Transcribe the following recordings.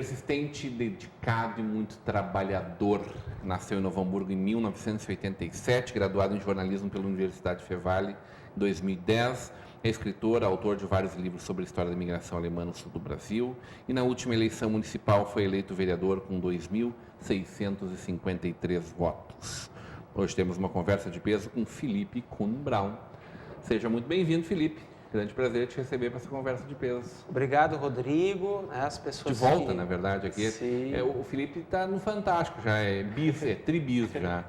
persistente, dedicado e muito trabalhador. Nasceu em Novo Hamburgo em 1987, graduado em jornalismo pela Universidade Fevale em 2010. É escritor, autor de vários livros sobre a história da imigração alemã no sul do Brasil. E na última eleição municipal foi eleito vereador com 2.653 votos. Hoje temos uma conversa de peso com Felipe Kuhn Braun. Seja muito bem-vindo, Felipe. Grande prazer te receber para essa conversa de peso. Obrigado, Rodrigo. As pessoas de volta, na verdade, aqui. Sim. O Felipe está no Fantástico já, tribis já.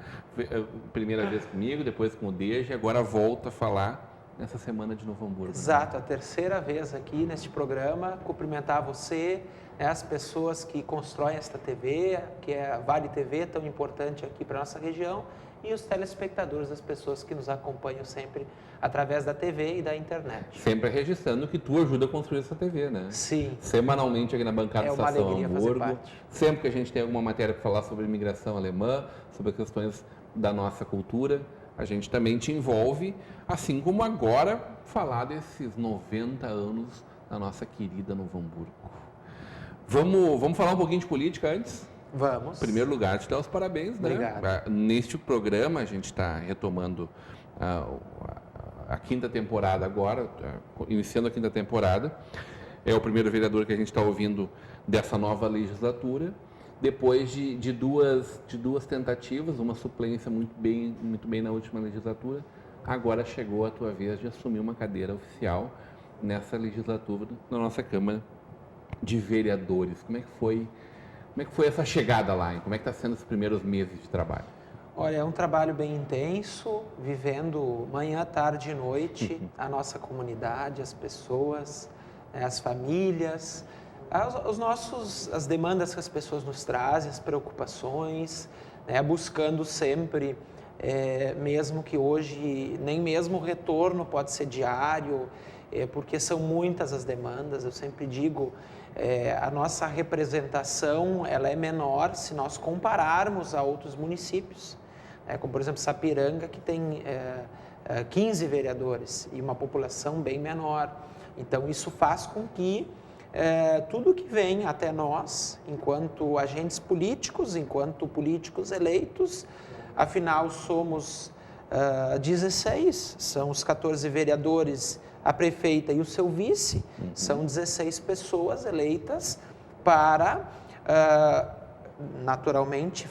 Primeira vez comigo, depois com o Deja, agora volta a falar nessa semana de Novo Hamburgo. Exato, né? A terceira vez aqui neste programa, cumprimentar você, as pessoas que constroem esta TV, que é a Vale TV, tão importante aqui para a nossa região, e os telespectadores, as pessoas que nos acompanham sempre através da TV e da internet. Sempre registrando que tu ajuda a construir essa TV, né? Sim. Semanalmente aqui na bancada É uma Estação alegria fazer Hamburgo. parte. Sempre que a gente tem alguma matéria para falar sobre imigração alemã, sobre questões da nossa cultura, a gente também te envolve, assim como agora falar desses 90 anos da nossa querida Novo Hamburgo. Vamos falar um pouquinho de política antes? Vamos. Em primeiro lugar, te dar os parabéns, né? Obrigado. Neste programa, a gente está retomando a quinta temporada agora, iniciando a quinta temporada. É o primeiro vereador que a gente está ouvindo dessa nova legislatura. Depois de duas tentativas, uma suplência muito bem na última legislatura, agora chegou a tua vez de assumir uma cadeira oficial nessa legislatura na nossa Câmara de Vereadores. Como é que foi essa chegada lá? Como é que está sendo os primeiros meses de trabalho? Olha, é um trabalho bem intenso, vivendo manhã, tarde e noite a nossa comunidade, as pessoas, as famílias, as demandas que as pessoas nos trazem, as preocupações, buscando sempre, mesmo que hoje nem mesmo o retorno pode ser diário, porque são muitas as demandas. Eu sempre digo, a nossa representação ela é menor se nós compararmos a outros municípios, como por exemplo Sapiranga, que tem 15 vereadores e uma população bem menor. Então isso faz com que tudo que vem até nós, enquanto agentes políticos, enquanto políticos eleitos, afinal somos 16, são os 14 vereadores, a prefeita e o seu vice, são 16 pessoas eleitas para, naturalmente,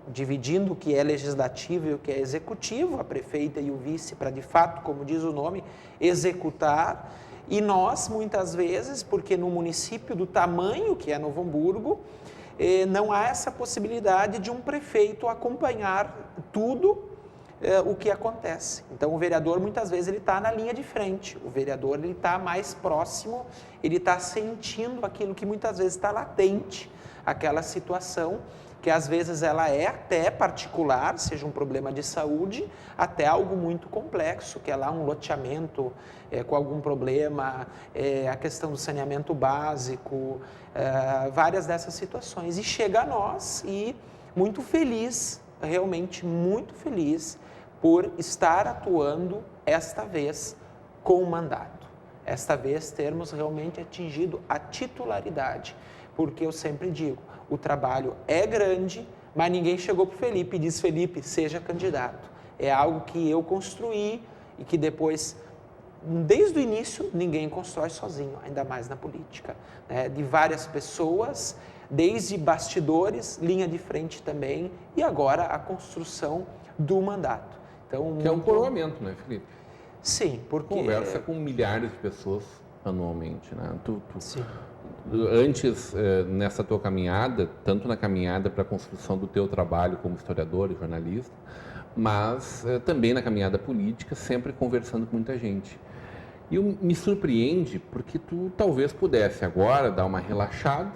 dividindo o que é legislativo e o que é executivo, a prefeita e o vice, para de fato, como diz o nome, executar. E nós, muitas vezes, porque no município do tamanho que é Novo Hamburgo, não há essa possibilidade de um prefeito acompanhar tudo o que acontece. Então, o vereador, muitas vezes, ele está na linha de frente. O vereador, ele está mais próximo, ele está sentindo aquilo que muitas vezes está latente, aquela situação que às vezes ela é até particular, seja um problema de saúde, até algo muito complexo, que é lá um loteamento com algum problema, a questão do saneamento básico, várias dessas situações. E chega a nós e muito feliz, realmente muito feliz, por estar atuando esta vez com o mandato. Esta vez termos realmente atingido a titularidade, porque eu sempre digo, o trabalho é grande, mas ninguém chegou para o Felipe e disse, Felipe, seja candidato. É algo que eu construí e que depois, desde o início, ninguém constrói sozinho, ainda mais na política. De várias pessoas, desde bastidores, linha de frente também, e agora a construção do mandato. Então, que é um coroamento, né, Felipe? Sim, porque... Conversa com milhares de pessoas anualmente, né? Sim. Antes, nessa tua caminhada, tanto na caminhada para a construção do teu trabalho como historiador e jornalista, mas também na caminhada política, sempre conversando com muita gente. E me surpreende porque tu talvez pudesse agora dar uma relaxada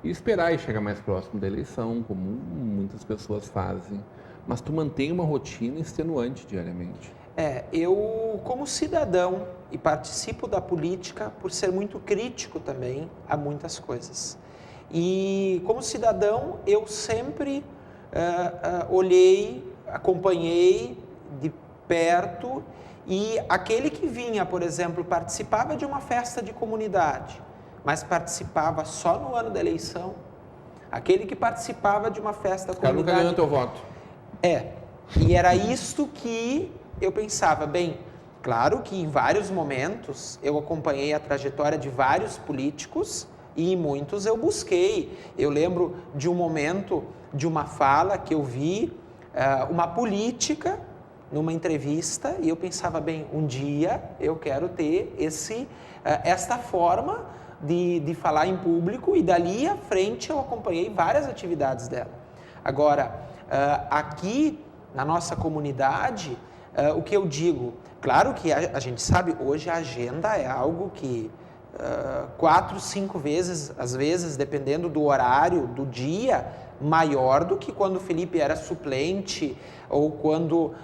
e esperar e chegar mais próximo da eleição, como muitas pessoas fazem. Mas tu mantém uma rotina extenuante diariamente. Eu, como cidadão, e participo da política por ser muito crítico também a muitas coisas. E, como cidadão, eu sempre olhei, acompanhei de perto, e aquele que vinha, por exemplo, participava de uma festa de comunidade, mas participava só no ano da eleição, aquele que participava de uma festa da comunidade. O cara nunca ganhou teu voto. E era isto que eu pensava, bem, claro que em vários momentos eu acompanhei a trajetória de vários políticos e em muitos eu busquei. Eu lembro de um momento, de uma fala que eu vi, uma política numa entrevista, e eu pensava, bem, um dia eu quero ter esta forma de falar em público, e dali à frente eu acompanhei várias atividades dela. Agora, aqui na nossa comunidade, o que eu digo, claro que a gente sabe, hoje a agenda é algo que 4, 5 vezes, às vezes, dependendo do horário, do dia, maior do que quando o Felipe era suplente ou quando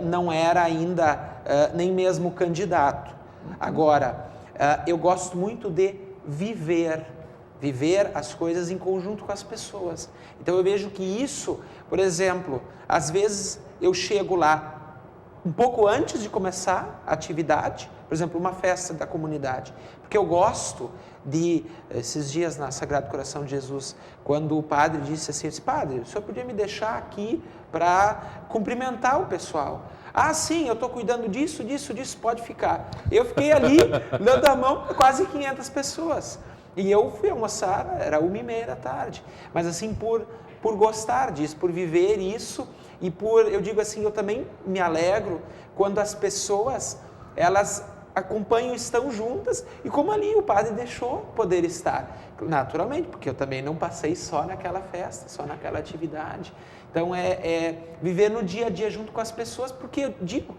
não era ainda nem mesmo candidato. Agora, eu gosto muito de viver as coisas em conjunto com as pessoas. Então eu vejo que isso, por exemplo, às vezes eu chego lá um pouco antes de começar a atividade, por exemplo, uma festa da comunidade, porque eu gosto de, esses dias na Sagrado Coração de Jesus, quando o padre disse assim, padre, o senhor podia me deixar aqui para cumprimentar o pessoal? Ah, sim, eu estou cuidando disso, pode ficar. Eu fiquei ali, dando a mão para quase 500 pessoas. E eu fui almoçar, era 1h30 da tarde. Mas assim, por gostar disso, por viver isso, e eu digo assim, eu também me alegro quando as pessoas, elas acompanham, estão juntas, e como ali o padre deixou poder estar. Naturalmente, porque eu também não passei só naquela festa, só naquela atividade. Então, é viver no dia a dia junto com as pessoas, porque eu digo,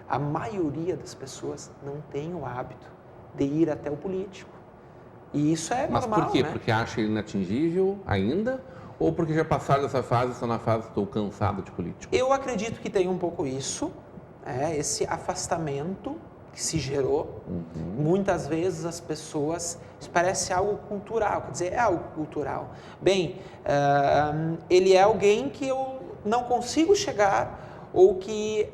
a maioria das pessoas não tem o hábito de ir até o político. E isso é normal, Mas por quê? Né? Porque acha ele inatingível ainda? Ou porque já passaram dessa fase, estão na fase, estou cansado de político? Eu acredito que tem um pouco isso, esse afastamento que se gerou. Muitas vezes as pessoas, isso parece algo cultural, quer dizer, é algo cultural. Bem, ele é alguém que eu não consigo chegar ou que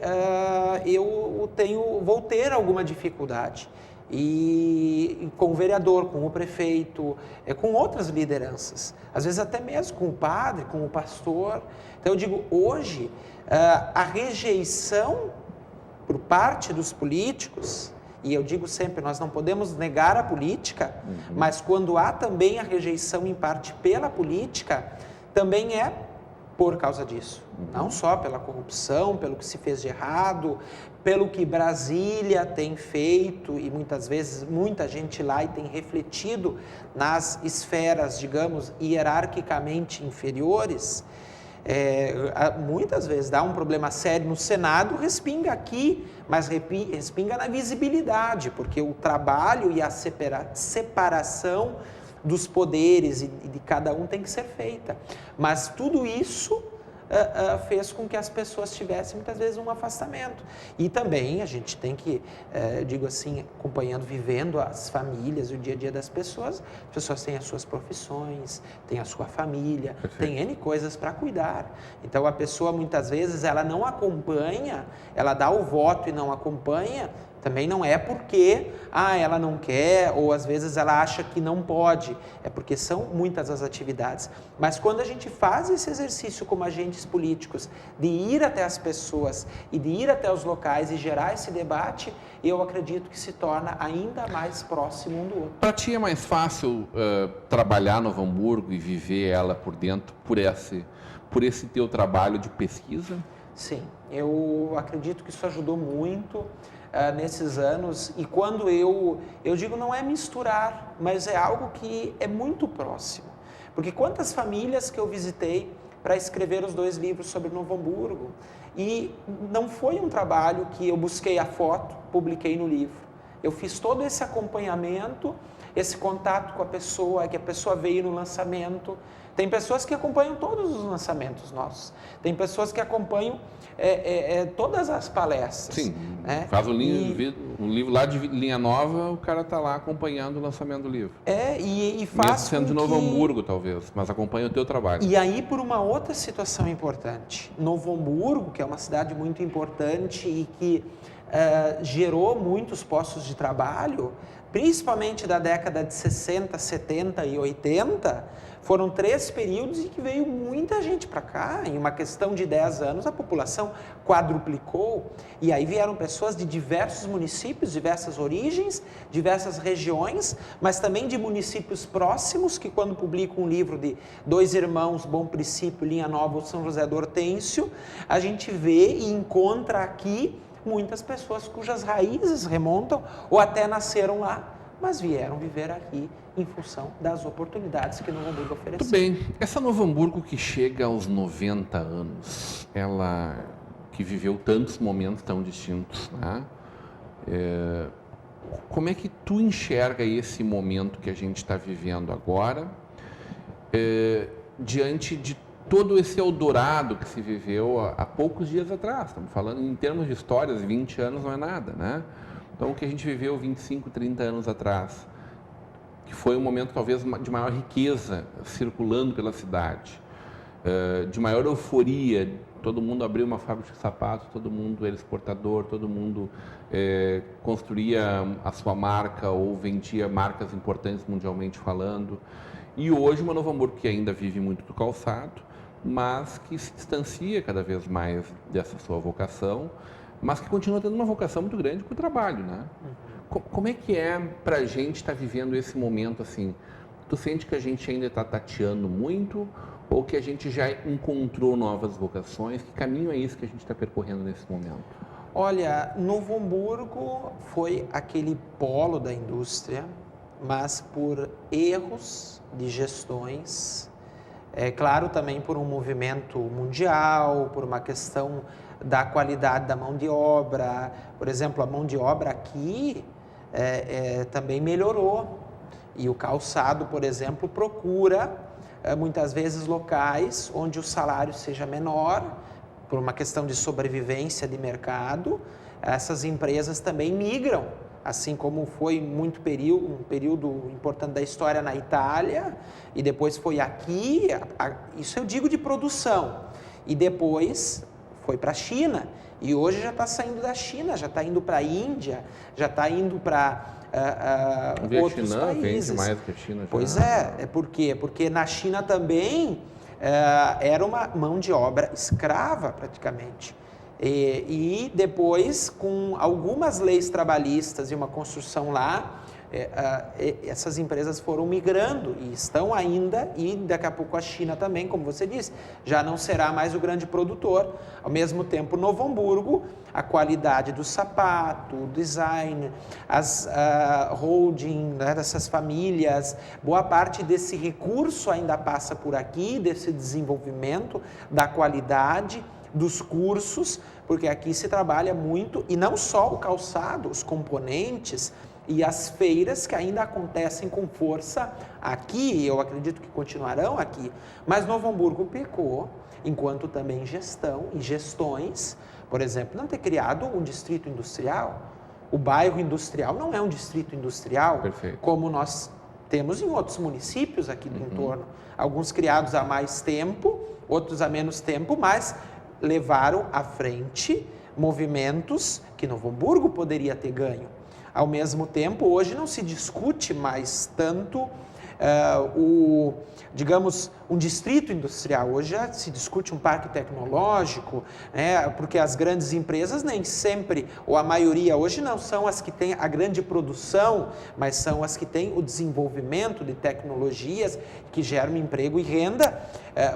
vou ter alguma dificuldade. E com o vereador, com o prefeito, com outras lideranças, às vezes até mesmo com o padre, com o pastor. Então eu digo, hoje, a rejeição por parte dos políticos, e eu digo sempre, nós não podemos negar a política, mas quando há também a rejeição em parte pela política, também é por causa disso. Não só pela corrupção, pelo que se fez de errado, pelo que Brasília tem feito, e muitas vezes muita gente lá e tem refletido nas esferas, digamos, hierarquicamente inferiores. Muitas vezes dá um problema sério no Senado, respinga aqui, mas respinga na visibilidade, porque o trabalho e a separação dos poderes e de cada um tem que ser feita. Mas tudo isso fez com que as pessoas tivessem muitas vezes um afastamento. E também a gente tem que, digo assim, acompanhando, vivendo as famílias, o dia a dia das pessoas. As pessoas têm as suas profissões, têm a sua família, têm N coisas para cuidar. Então a pessoa muitas vezes ela não acompanha, ela dá o voto e não acompanha, também não é porque ela não quer, ou às vezes ela acha que não pode, é porque são muitas as atividades. Mas quando a gente faz esse exercício como agentes políticos, de ir até as pessoas e de ir até os locais e gerar esse debate, eu acredito que se torna ainda mais próximo um do outro. Para ti é mais fácil trabalhar Novo Hamburgo e viver ela por dentro, por esse teu trabalho de pesquisa? Sim, eu acredito que isso ajudou muito nesses anos, e quando eu digo, não é misturar, mas é algo que é muito próximo, porque quantas famílias que eu visitei para escrever os 2 livros sobre Novo Hamburgo, e não foi um trabalho que eu busquei a foto, publiquei no livro, eu fiz todo esse acompanhamento, esse contato com a pessoa, que a pessoa veio no lançamento. Tem pessoas que acompanham todos os lançamentos nossos, tem pessoas que acompanham todas as palestras. Sim, faz um livro lá de linha nova, o cara está lá acompanhando o lançamento do livro. E faz mesmo sendo de Novo Hamburgo, talvez, mas acompanha o teu trabalho. E aí, por uma outra situação importante, Novo Hamburgo, que é uma cidade muito importante e que gerou muitos postos de trabalho, principalmente da década de 60, 70 e 80, foram 3 períodos em que veio muita gente para cá. Em uma questão de 10 anos, a população quadruplicou. E aí vieram pessoas de diversos municípios, diversas origens, diversas regiões, mas também de municípios próximos, que quando publicam um livro de 2 irmãos, Bom Princípio, Linha Nova, São José do Hortêncio, a gente vê e encontra aqui muitas pessoas cujas raízes remontam ou até nasceram lá, mas vieram viver aqui em função das oportunidades que Novo Hamburgo ofereceu. Muito bem. Essa Novo Hamburgo que chega aos 90 anos, ela que viveu tantos momentos tão distintos, né? Como é que tu enxerga esse momento que a gente está vivendo agora, diante de todo esse Eldorado que se viveu há poucos dias atrás? Estamos falando em termos de histórias, 20 anos não é nada, né? Então, o que a gente viveu 25, 30 anos atrás, que foi um momento talvez de maior riqueza circulando pela cidade, de maior euforia, todo mundo abriu uma fábrica de sapatos, todo mundo era exportador, todo mundo construía a sua marca ou vendia marcas importantes mundialmente falando. E hoje uma Novo Hamburgo que ainda vive muito do calçado, mas que se distancia cada vez mais dessa sua vocação, mas que continua tendo uma vocação muito grande para o trabalho, né? Como é que é para a gente estar vivendo esse momento assim? Tu sente que a gente ainda está tateando muito ou que a gente já encontrou novas vocações? Que caminho é esse que a gente está percorrendo nesse momento? Olha, Novo Hamburgo foi aquele polo da indústria, mas por erros de gestões, claro, também por um movimento mundial, por uma questão da qualidade da mão de obra. Por exemplo, a mão de obra aqui também melhorou. E o calçado, por exemplo, procura muitas vezes locais onde o salário seja menor, por uma questão de sobrevivência de mercado. Essas empresas também migram, assim como foi um período importante da história na Itália, e depois foi aqui, isso eu digo de produção, e depois foi para a China, e hoje já está saindo da China, já está indo para a Índia, já está indo para outros países. Vende mais que a China já. Pois por quê? Porque na China também era uma mão de obra escrava praticamente. E depois, com algumas leis trabalhistas e uma construção lá, essas empresas foram migrando e estão ainda, e daqui a pouco a China também, como você disse, já não será mais o grande produtor. Ao mesmo tempo, Novo Hamburgo, a qualidade do sapato, o design, as holding, né, dessas famílias, boa parte desse recurso ainda passa por aqui, desse desenvolvimento da qualidade dos cursos, porque aqui se trabalha muito, e não só o calçado, os componentes e as feiras que ainda acontecem com força aqui, eu acredito que continuarão aqui, mas Novo Hamburgo pecou, enquanto também gestão e gestões, por exemplo, não ter criado um distrito industrial. O bairro industrial não é um distrito industrial, Perfeito. Como nós temos em outros municípios aqui do entorno, alguns criados há mais tempo, outros há menos tempo, mas levaram à frente movimentos que Novo Hamburgo poderia ter ganho. Ao mesmo tempo, hoje não se discute mais tanto digamos, um distrito industrial. Hoje já se discute um parque tecnológico, né, porque as grandes empresas nem sempre, ou a maioria hoje não são as que têm a grande produção, mas são as que têm o desenvolvimento de tecnologias que geram emprego e renda,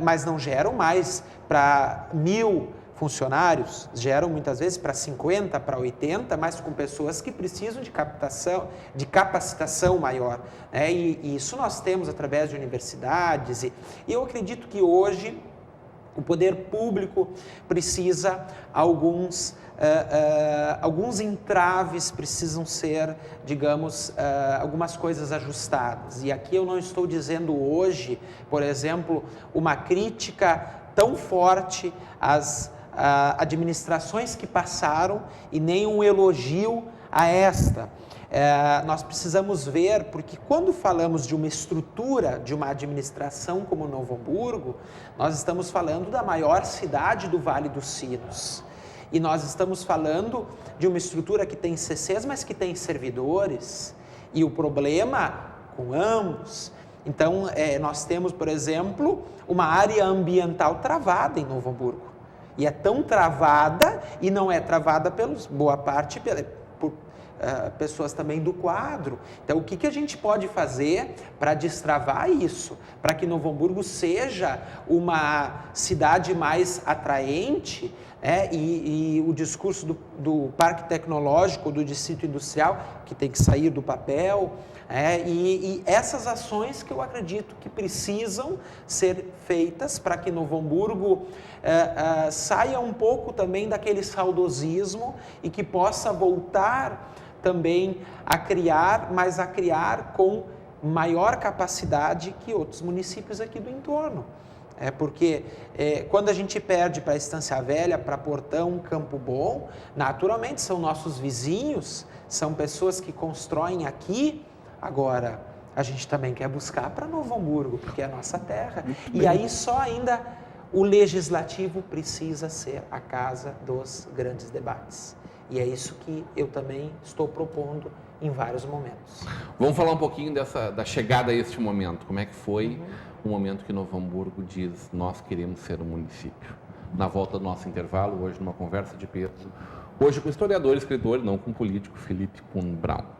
mas não geram mais para 1.000 funcionários, geram muitas vezes para 50, para 80, mas com pessoas que precisam de capacitação maior, né? E isso nós temos através de universidades, e eu acredito que hoje o poder público precisa, alguns entraves precisam ser, digamos, algumas coisas ajustadas. E aqui eu não estou dizendo hoje, por exemplo, uma crítica tão forte às administrações que passaram e nem um elogio a esta. Nós precisamos ver, porque quando falamos de uma estrutura, de uma administração como Novo Hamburgo, nós estamos falando da maior cidade do Vale dos Sinos. E nós estamos falando de uma estrutura que tem CCs, mas que tem servidores, e o problema com ambos. Então, nós temos, por exemplo, uma área ambiental travada em Novo Hamburgo. E é tão travada, e não é travada boa parte por pessoas também do quadro. Então, o que a gente pode fazer para destravar isso? Para que Novo Hamburgo seja uma cidade mais atraente, e o discurso do parque tecnológico, do distrito industrial, que tem que sair do papel, e essas ações que eu acredito que precisam ser feitas para que Novo Hamburgo saia um pouco também daquele saudosismo e que possa voltar também a criar, mas a criar com maior capacidade que outros municípios aqui do entorno. Porque quando a gente perde para Estância Velha, para Portão, Campo Bom, naturalmente são nossos vizinhos, são pessoas que constroem aqui. Agora, a gente também quer buscar para Novo Hamburgo, porque é a nossa terra. E aí só ainda o legislativo precisa ser a casa dos grandes debates. E é isso que eu também estou propondo em vários momentos. Vamos falar um pouquinho da chegada a este momento. Como é que foi o momento que Novo Hamburgo diz: nós queremos ser um município? Na volta do nosso intervalo, hoje numa conversa de peso, hoje com historiador e escritor, não com político, Felipe Kuhn Braun.